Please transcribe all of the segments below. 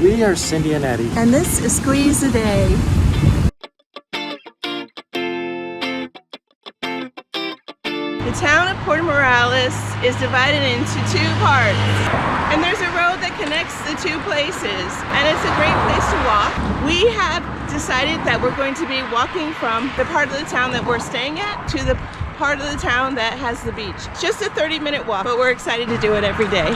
We are Cindy and Eddie. And this is Squeeze the Day. The town of Puerto Morelos is divided into two parts. And there's a road that connects the two places. And it's a great place to walk. We have decided that we're going to be walking from the part of the town that we're staying at to the part of the town that has the beach. Just a 30-minute walk, but we're excited to do it every day.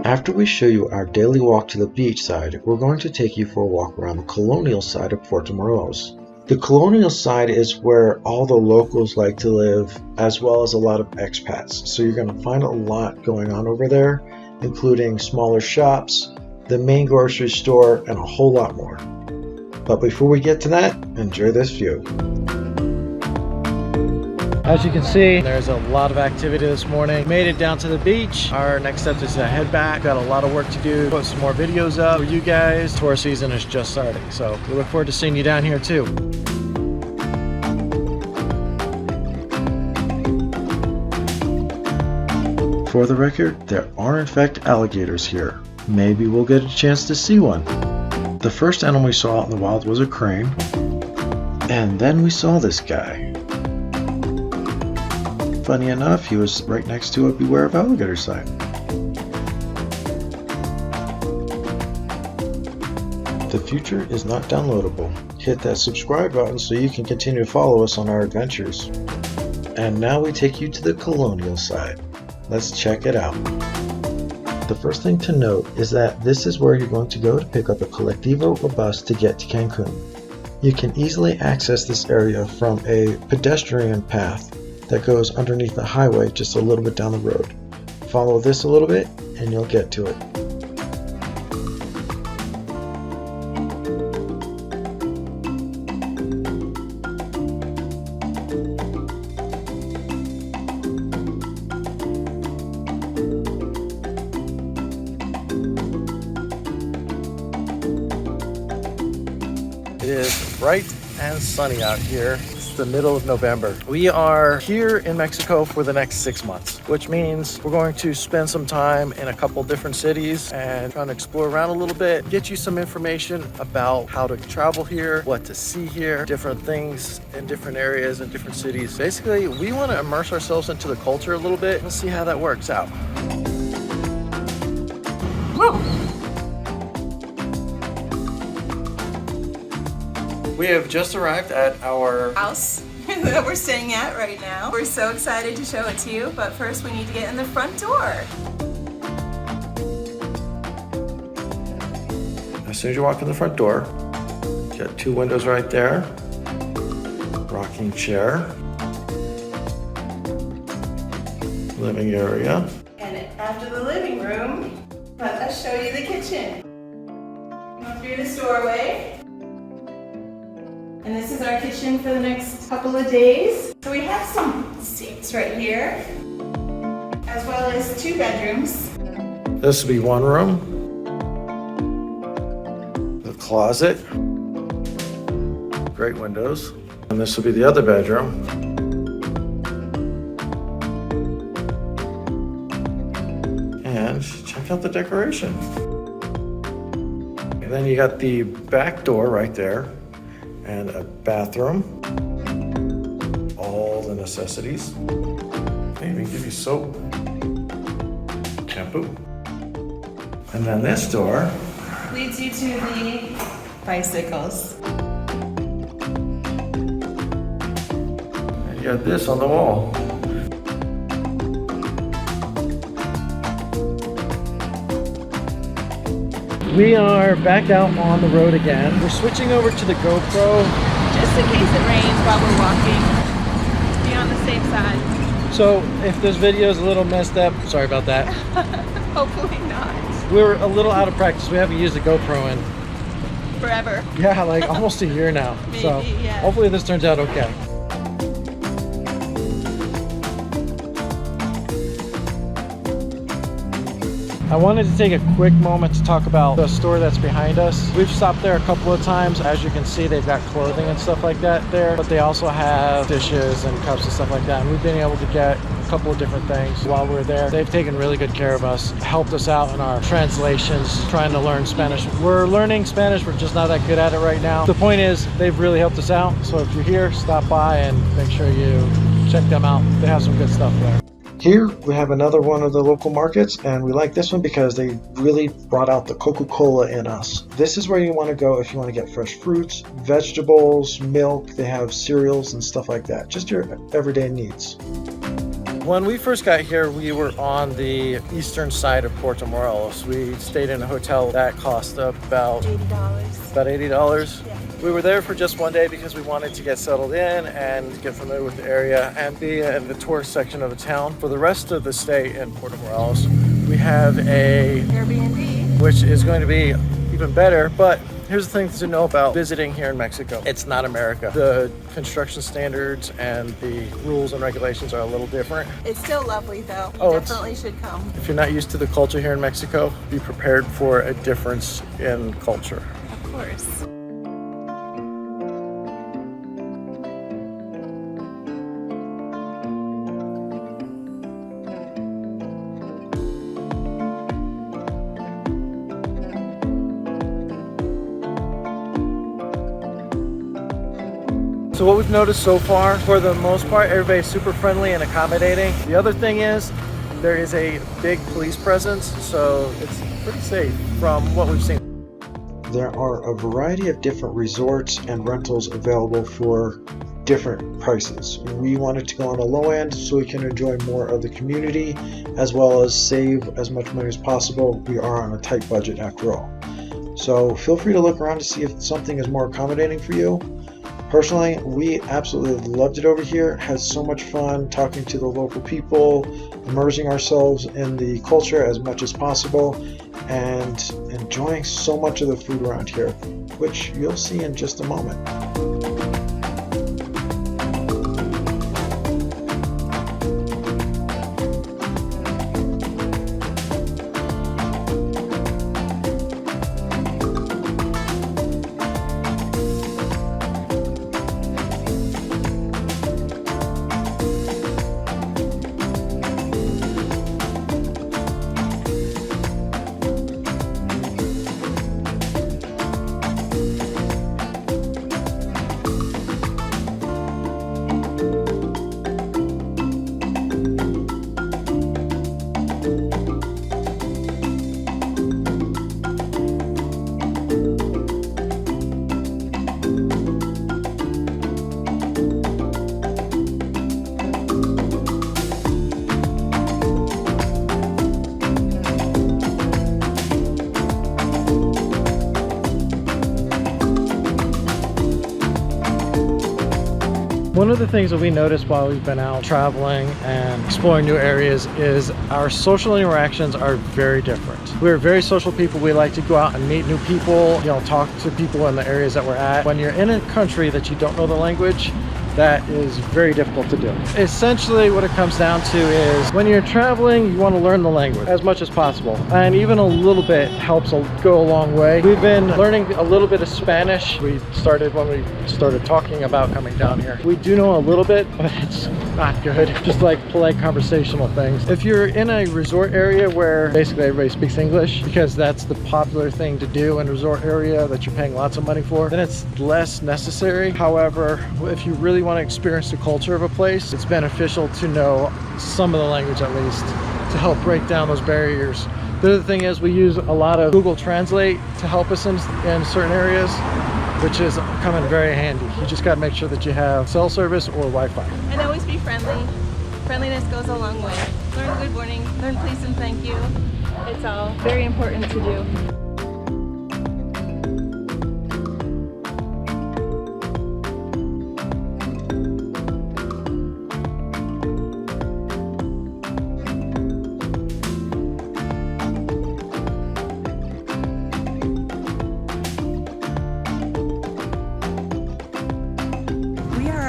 After we show you our daily walk to the beach side, we're going to take you for a walk around the Colonial side of Puerto Morelos. The Colonial side is where all the locals like to live, as well as a lot of expats. So you're going to find a lot going on over there, including smaller shops, the main grocery store, and a whole lot more. But before we get to that, enjoy this view. As you can see, there's a lot of activity this morning. Made it down to the beach. Our next step is to head back. Got a lot of work to do. Put some more videos up for you guys. Tour season is just starting, so we look forward to seeing you down here too. For the record, there are in fact alligators here. Maybe we'll get a chance to see one. The first animal we saw out in the wild was a crane. And then we saw this guy. Funny enough, he was right next to a beware of alligator sign. The future is not downloadable. Hit that subscribe button so you can continue to follow us on our adventures. And now we take you to the Colonial side. Let's check it out. The first thing to note is that this is where you're going to go to pick up a colectivo or bus to get to Cancun. You can easily access this area from a pedestrian path that goes underneath the highway just a little bit down the road. Follow this a little bit and you'll get to it. It is bright and sunny out here. The middle of November. We are here in Mexico for the next 6 months, which means we're going to spend some time in a couple different cities and trying to explore around a little bit, get you some information about how to travel here, what to see here, different things in different areas and different cities. Basically, we want to immerse ourselves into the culture a little bit and see how that works out. Woo! We have just arrived at our House that we're staying at right now. We're so excited to show it to you, but first we need to get in the front door. As soon as you walk in the front door, you got 2 windows right there, rocking chair, living area. And after the living room, let us show you the kitchen. Go through this doorway. And this is our kitchen for the next couple of days. So we have some seats right here, as well as 2 bedrooms. This will be one room. The closet. Great windows. And this will be the other bedroom. And check out the decoration. And then you got the back door right there. And a bathroom, all the necessities. They even give you soap, shampoo. And then this door leads you to the bicycles. And you got this on the wall. We are back out on the road again. We're switching over to the GoPro. Just in case it rains while we're walking, be on the safe side. So if this video is a little messed up, sorry about that. Hopefully not. We're a little out of practice. We haven't used the GoPro in Forever. yeah, like almost a year now. Maybe, so yeah. hopefully this turns out okay. I wanted to take a quick moment to talk about the store that's behind us. We've stopped there a couple of times. As you can see, they've got clothing and stuff like that there, but they also have dishes and cups and stuff like that. And we've been able to get a couple of different things while we're there. They've taken really good care of us, helped us out in our translations, trying to learn Spanish. We're learning Spanish, we're just not that good at it right now. The point is, they've really helped us out. So if you're here, stop by and make sure you check them out. They have some good stuff there. Here we have another one of the local markets, and we like this one because they really brought out the Coca-Cola in us. This is where you want to go if you want to get fresh fruits, vegetables, milk. They have cereals and stuff like that. Just your everyday needs. When we first got here, we were on the eastern side of Puerto Morelos. We stayed in a hotel that cost about $80. About $80? Yeah. We were there for just one day because we wanted to get settled in and get familiar with the area and be in the tourist section of the town. For the rest of the stay in Puerto Morelos, we have a Airbnb, which is going to be even better. But here's the thing to know about visiting here in Mexico. It's not America. The construction standards and the rules and regulations are a little different. It's still lovely though. You definitely should come. If you're not used to the culture here in Mexico, be prepared for a difference in culture. Of course. So what we've noticed so far, for the most part, everybody's super friendly and accommodating. The other thing is, there is a big police presence, so it's pretty safe from what we've seen. There are a variety of different resorts and rentals available for different prices. We wanted to go on the low end so we can enjoy more of the community as well as save as much money as possible. We are on a tight budget after all. So feel free to look around to see if something is more accommodating for you. Personally, we absolutely loved it over here. Had so much fun talking to the local people, immersing ourselves in the culture as much as possible, and enjoying so much of the food around here, which you'll see in just a moment. One of the things that we noticed while we've been out traveling and exploring new areas is our social interactions are very different. We're very social people. We like to go out and meet new people, talk to people in the areas that we're at. When you're in a country that you don't know the language, that is very difficult to do. Essentially what it comes down to is when you're traveling, you want to learn the language as much as possible, and even a little bit helps go a long way. We've been learning a little bit of Spanish. We started when we started talking about coming down here. We do know a little bit, but it's not good. Just like polite conversational things. If you're in a resort area where basically everybody speaks English, because that's the popular thing to do in a resort area that you're paying lots of money for, then it's less necessary. However, if you really want to experience the culture of a place, it's beneficial to know some of the language at least to help break down those barriers. The other thing is we use a lot of Google Translate to help us in certain areas, which is coming very handy. You just got to make sure that you have cell service or Wi-Fi. And always be friendly. Friendliness goes a long way. Learn good morning, learn please and thank you. It's all very important to do.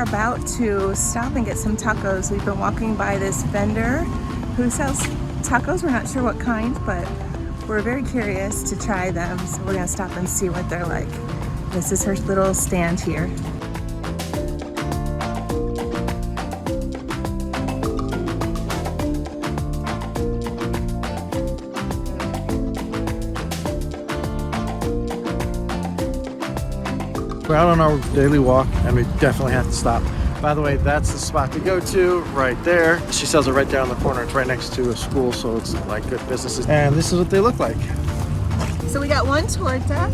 About to stop and get some tacos. We've been walking by this vendor who sells tacos. We're not sure what kind, but We're very curious to try them, so we're gonna stop and see what they're like. This is her little stand here. We're out on our daily walk and we definitely have to stop. By the way, that's the spot to go to right there. She sells it right there on the corner. It's right next to a school, so it's like good businesses. And this is what they look like. So we got one torta,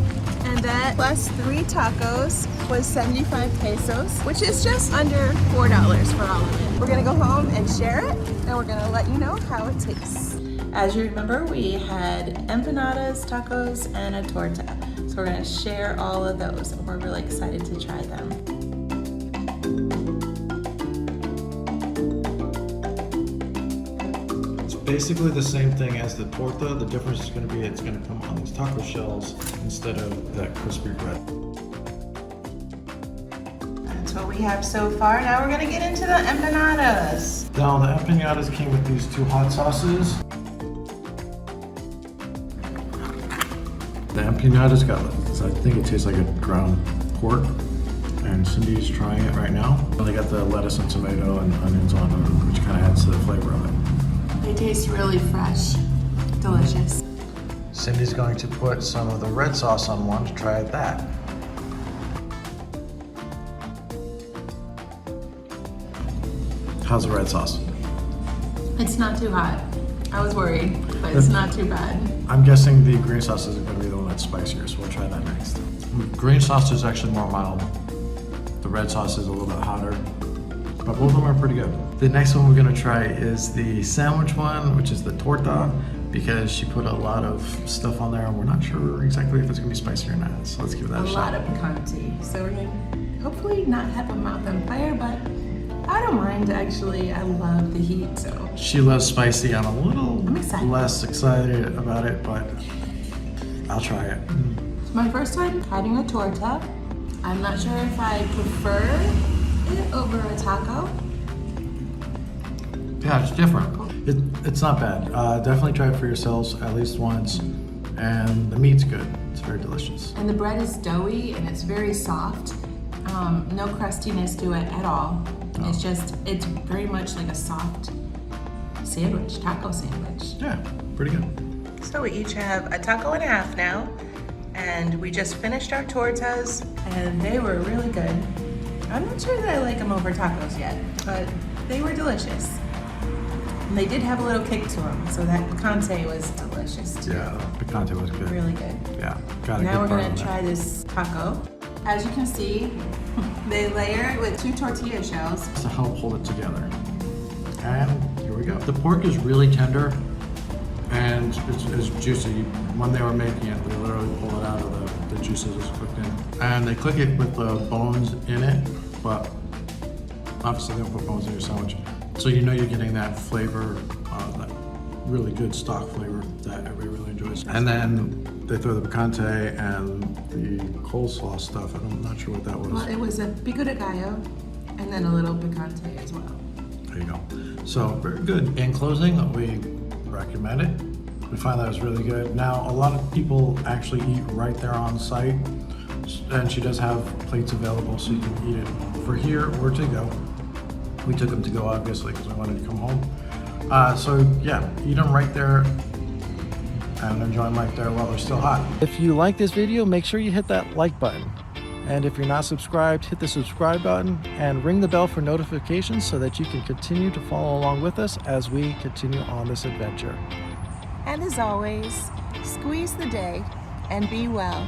and that plus 3 tacos was 75 pesos, which is just under $4 for all of it. We're gonna go home and share it, and we're gonna let you know how it tastes. As you remember, we had empanadas, tacos, and a torta. So we're gonna share all of those, and we're really excited to try them. It's basically the same thing as the torta. The difference is going to be it's going to come on these taco shells instead of that crispy bread. That's what we have so far. Now we're gonna get into the empanadas. Now the empanadas came with these 2 hot sauces. The empanadas got, I think it tastes like a ground pork, and Cindy's trying it right now. They got the lettuce and tomato and onions on them, which kind of adds to the flavor of it. They taste really fresh, delicious. Cindy's going to put some of the red sauce on one to try that. How's the red sauce? It's not too hot. I was worried, but it's not too bad. I'm guessing the green sauce is going to be the one that's spicier, so we'll try that next. Green sauce is actually more mild. The red sauce is a little bit hotter, but both of them are pretty good. The next one we're going to try is the sandwich one, which is the torta, because she put a lot of stuff on there and we're not sure exactly if it's going to be spicy or not. So let's give that a shot. A lot of picante. So we're going to hopefully not have a mouth on fire, but I don't mind actually. I love the heat, so. She loves spicy. I'm a little less excited about it, but I'll try it. It's my first time having a torta. I'm not sure if I prefer it over a taco. Yeah, it's different. It's not bad. Definitely try it for yourselves at least once. And the meat's good. It's very delicious. And the bread is doughy and it's very soft. No crustiness to it at all. No. It's very much like a soft sandwich, taco sandwich. Yeah, pretty good. So we each have a taco and a half now. And we just finished our tortas and they were really good. I'm not sure that I like them over tacos yet, but they were delicious. And they did have a little kick to them, so that picante was delicious too. Yeah, picante was good. Really good. Yeah, got it. Now we're gonna try this taco. As you can see, they layer it with 2 tortilla shells to help hold it together. And here we go. The pork is really tender and it's juicy. When they were making it, they literally pull it out of the juices it's cooked in. And they cook it with the bones in it, but obviously they don't put bones in your sandwich. So you know you're getting that flavor, that really good stock flavor that everybody really enjoys. And then they throw the picante and the coleslaw stuff. I'm not sure what that was. Well, it was a pico de gallo and then a little picante as well. There you go. So very good. In closing, we recommend it. We find that it was really good. Now, a lot of people actually eat right there on site, and she does have plates available so you can eat it for here or to go. We took them to go, obviously, because we wanted to come home. So yeah, eat them right there and enjoy them right there while they're still hot. If you like this video, make sure you hit that like button. And if you're not subscribed, hit the subscribe button and ring the bell for notifications so that you can continue to follow along with us as we continue on this adventure. And as always, squeeze the day and be well.